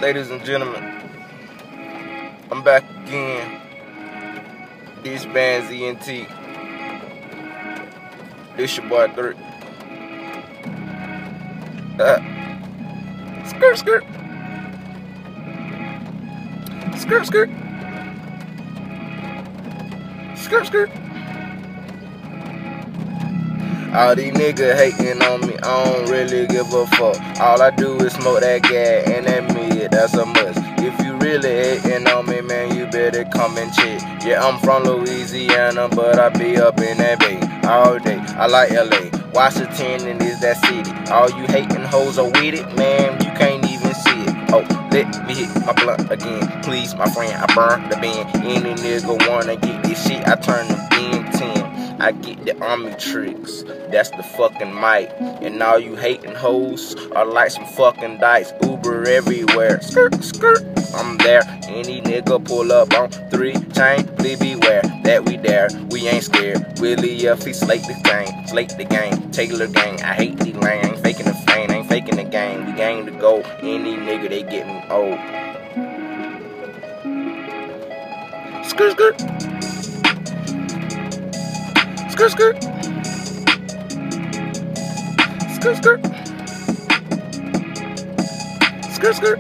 Ladies and gentlemen, I'm back again. This band's ENT. This your boy 3. Skirt, skirt. Skirt, skirt. Skirt, skirt. All these niggas hating on me, I don't really give a fuck. All I do is smoke that gas and that mid, that's a must. If you really hating on me, man, you better come and check. Yeah, I'm from Louisiana, but I be up in that bay all day. I like LA, Washington is that city. All you hating hoes are with it, man, you can't even see it. Oh, let me hit my blunt again, please, my friend, I burn the band. Any nigga wanna get this shit, I turn the Ben 10. I get the army tricks, that's the fucking mic. And all you hating hoes are like some fucking dice. Uber everywhere, skirt, skirt, I'm there. Any nigga pull up on 3 chain, please beware that we there. We ain't scared, Willie F, he slate the game, Taylor gang. I hate these lame, ain't faking the fame, ain't faking the game. We gang to go, any nigga they getting old. Skirt, skirt. Skirt, skirt. Skirt, skirt. Skirt, skirt.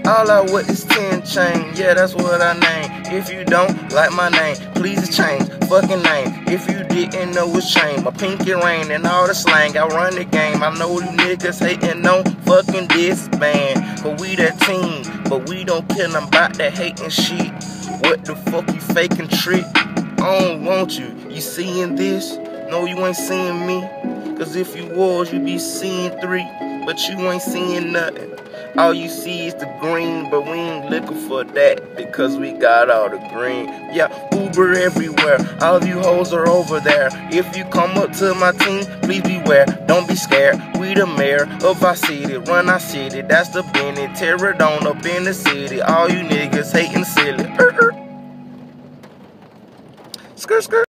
All I want is 10 chain, yeah, that's what I name. If you don't like my name, please change fucking name. If you didn't know it's chain, my pinky ring and all the slang, I run the game. I know you niggas hating on fucking this band, but we that team, but we don't care nothing about that hating shit. What the fuck you faking trick? I don't want you. You seeing this? No, you ain't seeing me. Cause if you was, you be seeing 3. But you ain't seeing nothing. All you see is the green, but we ain't looking for that because we got all the green. Yeah, Uber everywhere. All of you hoes are over there. If you come up to my team, please beware. Don't be scared. We the mayor of our city. Run our city. That's the Bennett. Tear it on up in the city. All you niggas hating silly. Skirt, skirt.